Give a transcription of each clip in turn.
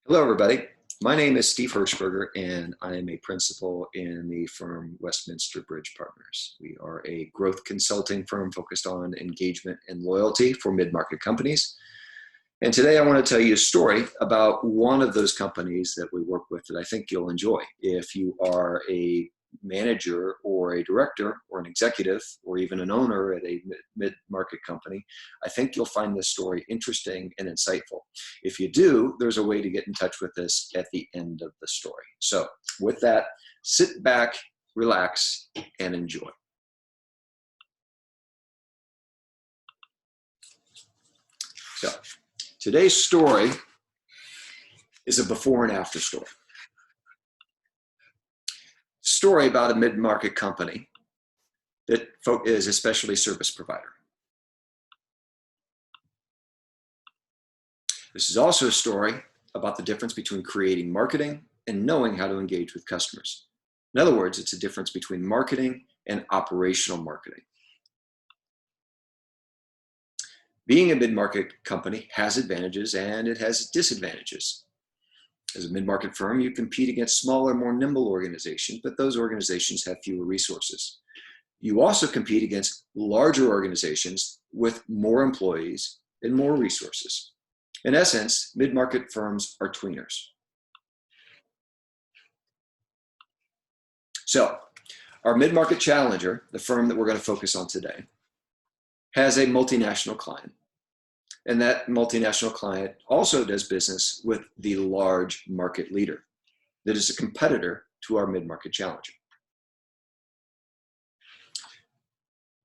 Hello, everybody. My name is Steve Hershberger, and I am a principal in the firm Westminster Bridge Partners. We are a growth consulting firm focused on engagement and loyalty for mid-market companies. And today I want to tell you a story about one of those companies that we work with that I think you'll enjoy. If you are a manager or a director or an executive or even an owner at a mid-market company, I think you'll find this story interesting and insightful. If you do, there's a way to get in touch with us at the end of the story. So with that, sit back, relax, and enjoy. So today's story is a before and after story. Story about a mid-market company that is a specialty service provider. This is also a story about the difference between creating marketing and knowing how to engage with customers. In other words, it's a difference between marketing and operational marketing. Being a mid-market company has advantages and it has disadvantages. As a mid-market firm, you compete against smaller, more nimble organizations, but those organizations have fewer resources. You also compete against larger organizations with more employees and more resources. In essence, mid-market firms are tweeners. So, our mid-market challenger, the firm that we're going to focus on today, has a multinational client. And that multinational client also does business with the large market leader that is a competitor to our mid-market challenger.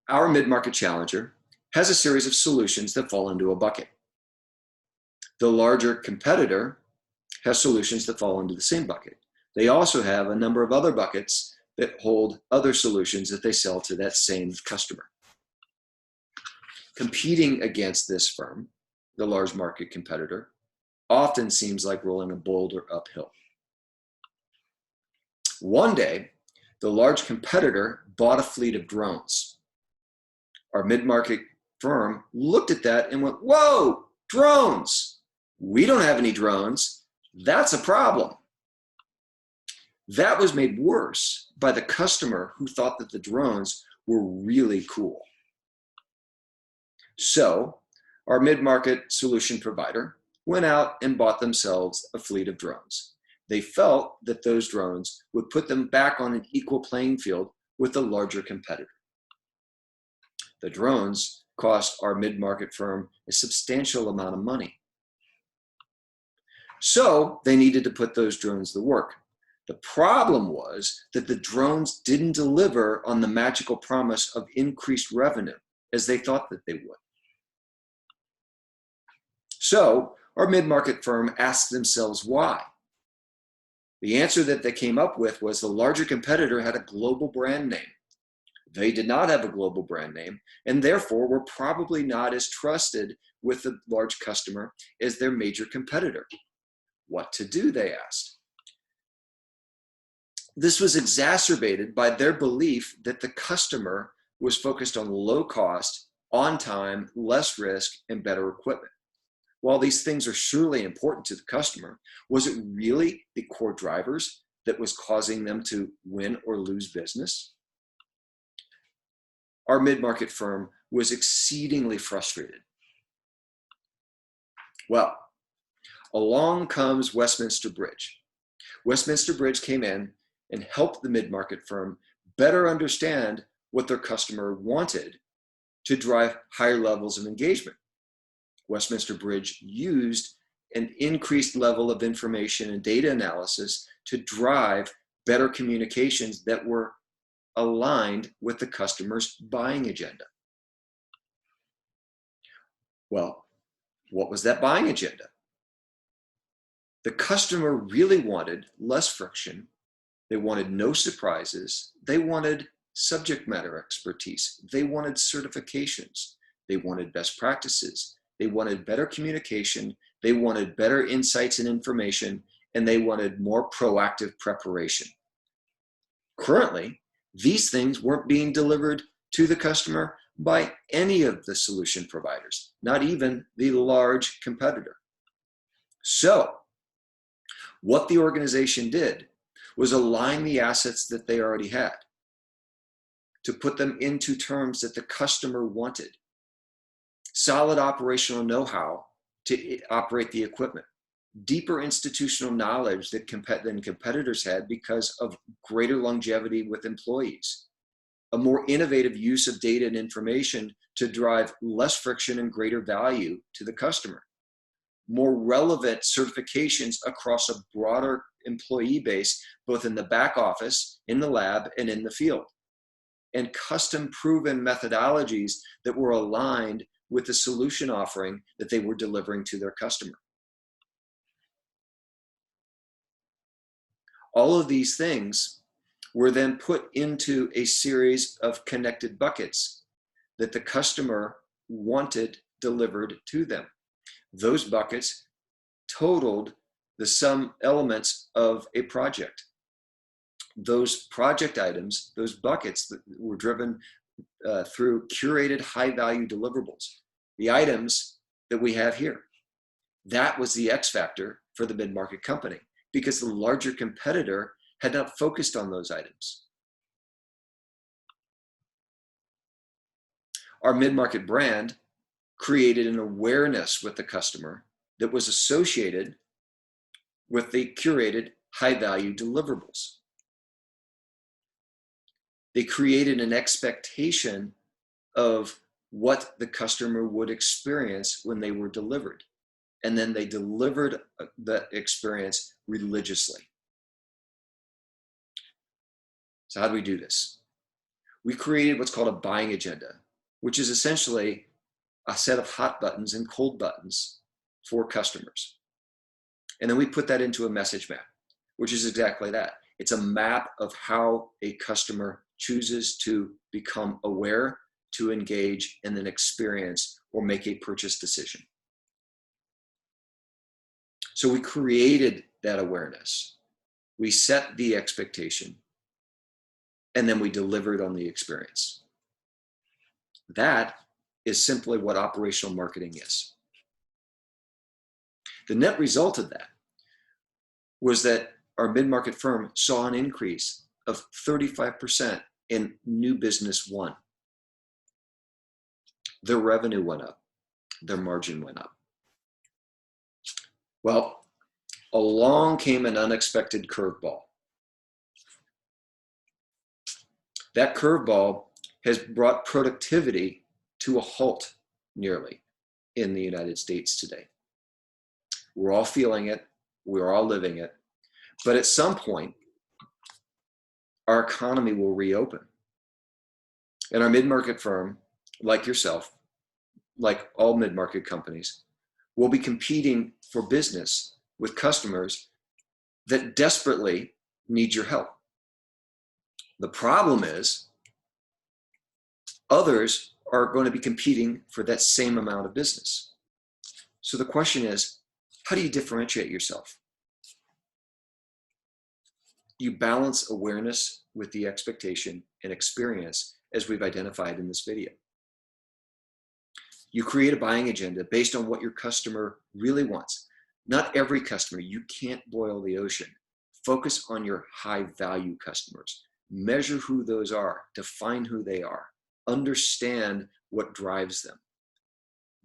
Our mid-market challenger has a series of solutions that fall into a bucket. The larger competitor has solutions that fall into the same bucket. They also have a number of other buckets that hold other solutions that they sell to that same customer. Competing against this firm, the large market competitor, often seems like rolling a boulder uphill. One day, the large competitor bought a fleet of drones. Our mid-market firm looked at that and went, "Whoa, drones! We don't have any drones. That's a problem." That was made worse by the customer who thought that the drones were really cool. So, our mid-market solution provider went out and bought themselves a fleet of drones. They felt that those drones would put them back on an equal playing field with the larger competitor. The drones cost our mid-market firm a substantial amount of money. So they needed to put those drones to work. The problem was that the drones didn't deliver on the magical promise of increased revenue as they thought that they would. So our mid-market firm asked themselves why. The answer that they came up with was the larger competitor had a global brand name. They did not have a global brand name, and therefore were probably not as trusted with the large customer as their major competitor. What to do, they asked. This was exacerbated by their belief that the customer was focused on low cost, on time, less risk, and better equipment. While these things are surely important to the customer, was it really the core drivers that was causing them to win or lose business? Our mid-market firm was exceedingly frustrated. Well, along comes Westminster Bridge. Westminster Bridge came in and helped the mid-market firm better understand what their customer wanted to drive higher levels of engagement. Westminster Bridge used an increased level of information and data analysis to drive better communications that were aligned with the customer's buying agenda. Well, what was that buying agenda? The customer really wanted less friction. They wanted no surprises. They wanted subject matter expertise. They wanted certifications. They wanted best practices. They wanted better communication. They wanted better insights and information, and they wanted more proactive preparation. Currently, these things weren't being delivered to the customer by any of the solution providers, not even the large competitor. So What the organization did was align the assets that they already had to put them into terms that the customer wanted. Solid operational know-how to operate the equipment. Deeper institutional knowledge than competitors had because of greater longevity with employees. A more innovative use of data and information to drive less friction and greater value to the customer. More relevant certifications across a broader employee base, both in the back office, in the lab, and in the field. And custom proven methodologies that were aligned with the solution offering that they were delivering to their customer. All of these things were then put into a series of connected buckets that the customer wanted delivered to them. Those buckets totaled the sum elements of a project. Those project items, those buckets that were driven through curated high-value deliverables, the items that we have here. That was the X factor for the mid-market company, because the larger competitor had not focused on those items. Our mid-market brand created an awareness with the customer that was associated with the curated high-value deliverables. They created an expectation of what the customer would experience when they were delivered. And then they delivered the experience religiously. So how do we do this? We created what's called a buying agenda, which is essentially a set of hot buttons and cold buttons for customers. And then we put that into a message map, which is exactly that. It's a map of how a customer chooses to become aware, to engage, and then experience or make a purchase decision. So we created that awareness. We set the expectation, and then we delivered on the experience. That is simply what operational marketing is. The net result of that was that our mid-market firm saw an increase of 35% in new business won. Their revenue went up. Their margin went up. Well, along came an unexpected curveball. That curveball has brought productivity to a halt nearly in the United States today. We're all feeling it. We're all living it. But at some point, our economy will reopen. And our mid-market firm, like yourself, like all mid-market companies, will be competing for business with customers that desperately need your help. The problem is others are going to be competing for that same amount of business. So the question is, how do you differentiate yourself? You balance awareness with the expectation and experience as we've identified in this video. You create a buying agenda based on what your customer really wants. Not every customer, you can't boil the ocean. Focus on your high value customers. Measure who those are, define who they are, understand what drives them.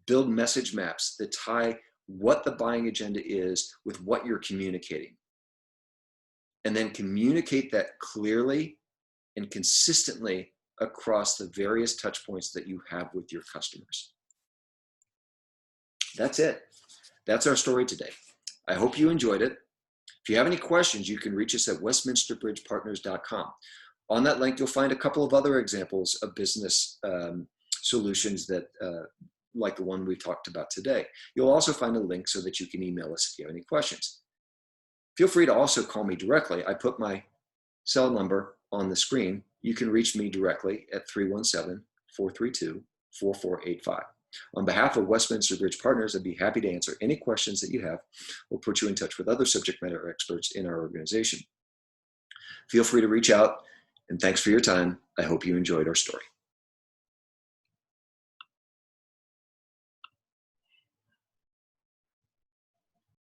Build message maps that tie what the buying agenda is with what you're communicating. And then communicate that clearly and consistently across the various touch points that you have with your customers. That's it. That's our story today. I hope you enjoyed it. If you have any questions, you can reach us at WestminsterBridgePartners.com. On that link, you'll find a couple of other examples of business solutions that, like the one we talked about today. You'll also find a link so that you can email us if you have any questions. Feel free to also call me directly. I put my cell number on the screen. You can reach me directly at 317-432-4485. On behalf of Westminster Bridge Partners, I'd be happy to answer any questions that you have or put you in touch with other subject matter experts in our organization. Feel free to reach out, and thanks for your time. I hope you enjoyed our story.